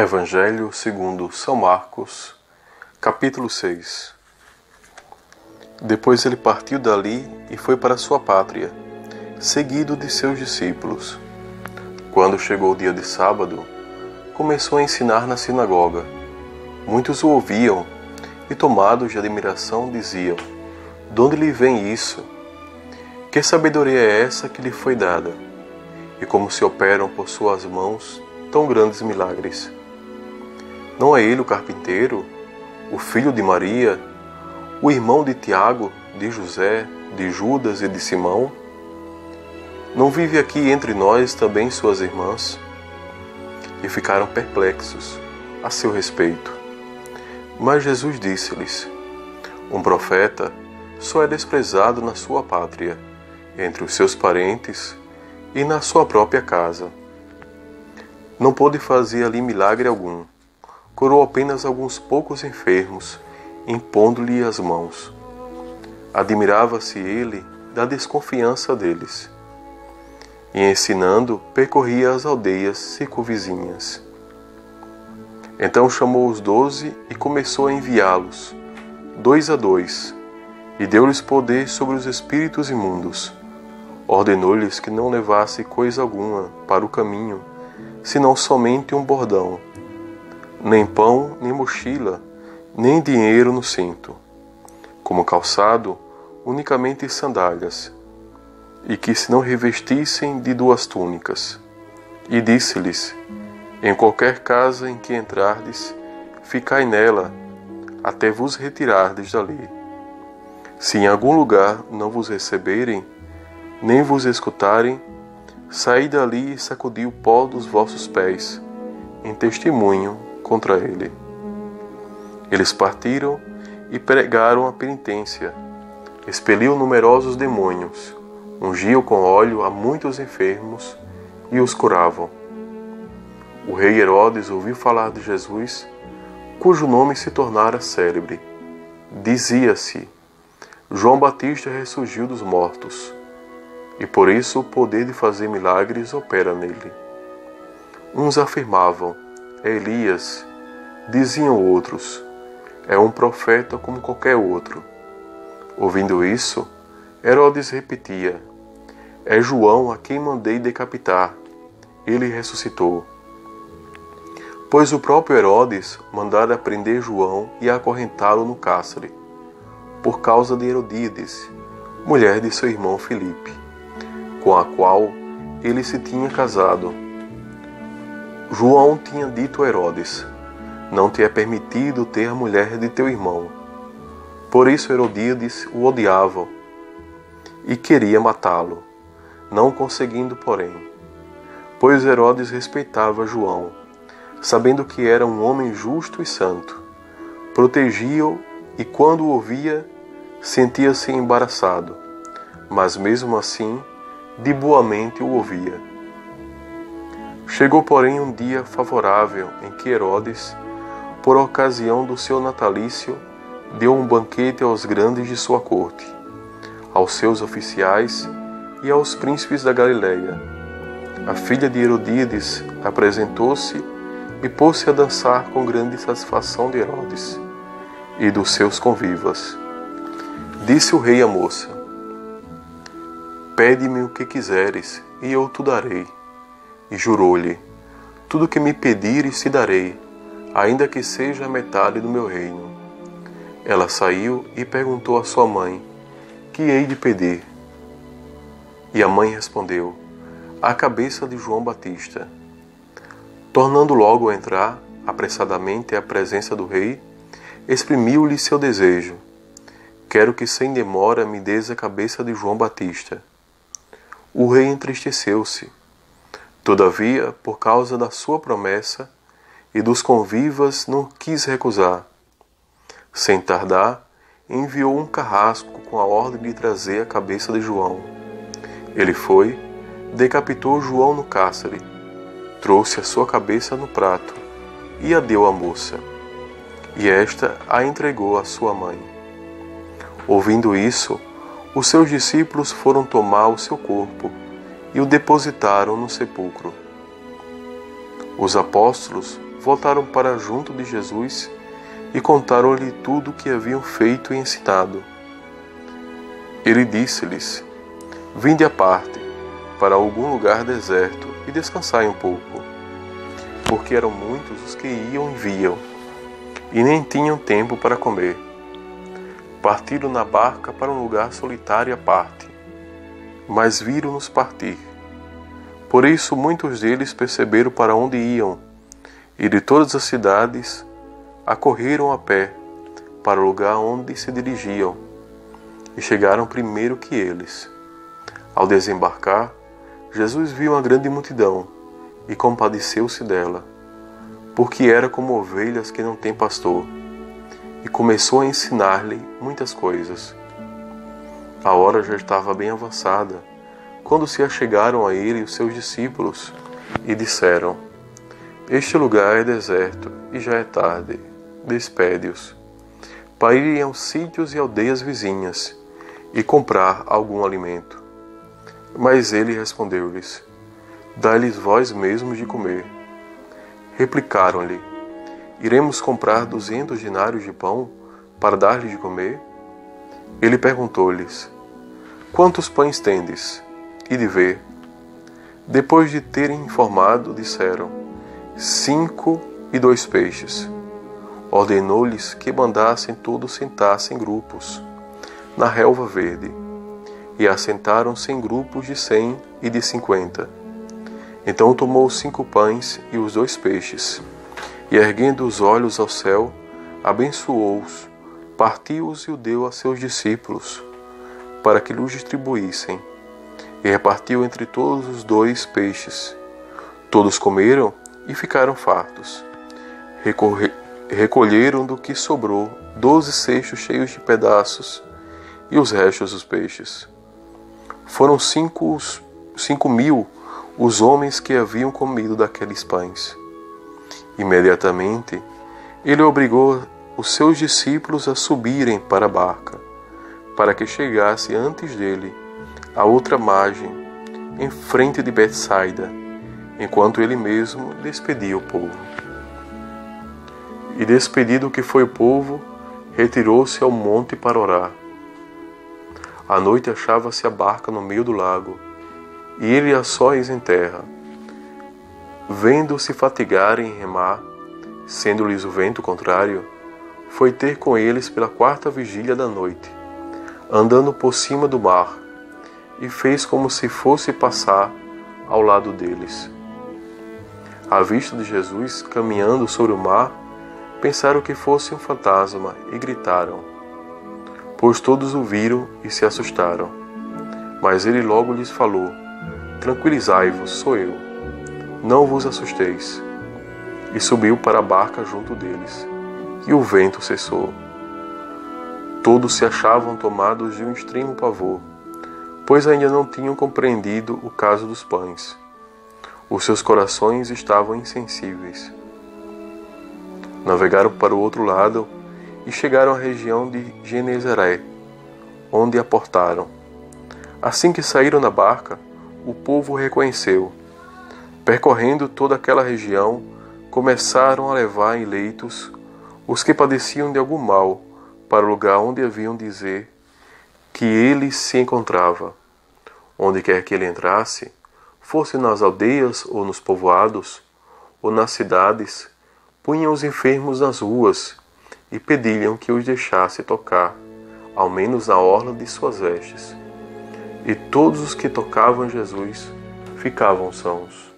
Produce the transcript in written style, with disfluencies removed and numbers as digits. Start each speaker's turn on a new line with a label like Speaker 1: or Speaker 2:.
Speaker 1: Evangelho segundo São Marcos, capítulo 6. Depois ele partiu dali e foi para sua pátria, seguido de seus discípulos. Quando chegou o dia de sábado, começou a ensinar na sinagoga. Muitos o ouviam e, tomados de admiração, diziam: "De onde lhe vem isso? Que sabedoria é essa que lhe foi dada? E como se operam por suas mãos tão grandes milagres? Não é ele o carpinteiro, o filho de Maria, o irmão de Tiago, de José, de Judas e de Simão? Não vive aqui entre nós também suas irmãs?" E ficaram perplexos a seu respeito. Mas Jesus disse-lhes: "Um profeta só é desprezado na sua pátria, entre os seus parentes e na sua própria casa. Não pôde fazer ali milagre algum. Curou apenas alguns poucos enfermos, impondo-lhe as mãos. Admirava-se ele da desconfiança deles. E ensinando, percorria as aldeias circunvizinhas. Então chamou os 12 e começou a enviá-los, 2 a 2, e deu-lhes poder sobre os espíritos imundos. Ordenou-lhes que não levasse coisa alguma para o caminho, senão somente um bordão, nem pão, nem mochila, nem dinheiro no cinto. Como calçado, unicamente sandálias, e que se não revestissem de 2 túnicas. E disse-lhes: Em qualquer casa em que entrardes, ficai nela, até vos retirardes dali. Se em algum lugar não vos receberem, nem vos escutarem, saí dali e sacudi o pó dos vossos pés, em testemunho contra ele." Eles partiram e pregaram a penitência, expeliam numerosos demônios, ungiam com óleo a muitos enfermos e os curavam. O rei Herodes ouviu falar de Jesus, cujo nome se tornara célebre. Dizia-se: João Batista ressurgiu dos mortos, e por isso o poder de fazer milagres opera nele. Uns afirmavam: É Elias. Diziam outros: É um profeta como qualquer outro. Ouvindo isso, Herodes repetia: É João a quem mandei decapitar. Ele ressuscitou. Pois o próprio Herodes mandara prender João e acorrentá-lo no cárcere, por causa de Herodíades, mulher de seu irmão Filipe, com a qual ele se tinha casado. João tinha dito a Herodes: Não te é permitido ter a mulher de teu irmão. Por isso Herodíades o odiava e queria matá-lo, não conseguindo, porém. Pois Herodes respeitava João, sabendo que era um homem justo e santo. Protegia-o e, quando o ouvia, sentia-se embaraçado, mas mesmo assim, de boa mente o ouvia. Chegou, porém, um dia favorável em que Herodes, por ocasião do seu natalício, deu um banquete aos grandes de sua corte, aos seus oficiais e aos príncipes da Galileia. A filha de Herodíades apresentou-se e pôs-se a dançar com grande satisfação de Herodes e dos seus convivas. Disse o rei à moça: Pede-me o que quiseres, e eu te darei. E jurou-lhe: Tudo que me pedires te darei, ainda que seja a metade do meu reino. Ela saiu e perguntou à sua mãe: Que hei de pedir? E a mãe respondeu: A cabeça de João Batista. Tornando logo a entrar, apressadamente à presença do rei, exprimiu-lhe seu desejo: Quero que sem demora me des a cabeça de João Batista. O rei entristeceu-se. Todavia, por causa da sua promessa e dos convivas, não quis recusar. Sem tardar, enviou um carrasco com a ordem de trazer a cabeça de João. Ele foi, decapitou João no cárcere, trouxe a sua cabeça no prato e a deu à moça, e esta a entregou à sua mãe. Ouvindo isso, os seus discípulos foram tomar o seu corpo e o depositaram no sepulcro. Os apóstolos voltaram para junto de Jesus e contaram-lhe tudo o que haviam feito e ensinado. Ele disse-lhes: Vinde à parte, para algum lugar deserto, e descansai um pouco. Porque eram muitos os que iam e vinham, e nem tinham tempo para comer. Partiram na barca para um lugar solitário à parte, mas viram-nos partir. Por isso muitos deles perceberam para onde iam, e de todas as cidades acorreram a pé para o lugar onde se dirigiam, e chegaram primeiro que eles. Ao desembarcar, Jesus viu uma grande multidão e compadeceu-se dela, porque era como ovelhas que não têm pastor, e começou a ensinar-lhe muitas coisas. A hora já estava bem avançada, quando se achegaram a ele os seus discípulos e disseram: Este lugar é deserto e já é tarde. Despede-os, para irem aos sítios e aldeias vizinhas e comprar algum alimento. Mas ele respondeu-lhes: Dai-lhes vós mesmos de comer. Replicaram-lhe: Iremos comprar 200 denários de pão para dar-lhes de comer? Ele perguntou-lhes: Quantos pães tendes? E de ver. Depois de terem informado, disseram: 5 e 2 peixes. Ordenou-lhes que mandassem todos sentar-se em grupos, na relva verde, e assentaram-se em grupos de 100 e de 50. Então tomou os 5 pães e os 2 peixes, e erguendo os olhos ao céu, abençoou-os, partiu-os e o deu a seus discípulos, para que lhes distribuíssem, e repartiu entre todos os 2 peixes. Todos comeram e ficaram fartos. Recolheram do que sobrou 12 cestos cheios de pedaços e os restos dos peixes. Foram 5.000 os homens que haviam comido daqueles pães. Imediatamente, ele obrigou os seus discípulos a subirem para a barca, para que chegasse antes dele à outra margem, em frente de Betsaida, enquanto ele mesmo despedia o povo. E despedido o que foi o povo, retirou-se ao monte para orar. À noite achava-se a barca no meio do lago, e ele a sós em terra. Vendo-se fatigarem em remar, sendo-lhes o vento contrário, foi ter com eles pela 4ª vigília da noite, andando por cima do mar, e fez como se fosse passar ao lado deles. À vista de Jesus caminhando sobre o mar, pensaram que fosse um fantasma e gritaram, pois todos o viram e se assustaram. Mas ele logo lhes falou: Tranquilizai-vos, sou eu, não vos assusteis. E subiu para a barca junto deles, e o vento cessou. Todos se achavam tomados de um extremo pavor, pois ainda não tinham compreendido o caso dos pães. Os seus corações estavam insensíveis. Navegaram para o outro lado e chegaram à região de Genezaré, onde aportaram. Assim que saíram da barca, o povo o reconheceu. Percorrendo toda aquela região, começaram a levar em leitos os que padeciam de algum mal para o lugar onde haviam dizer que ele se encontrava. Onde quer que ele entrasse, fosse nas aldeias ou nos povoados, ou nas cidades, punham os enfermos nas ruas e pediam que os deixasse tocar, ao menos na orla de suas vestes. E todos os que tocavam Jesus ficavam sãos.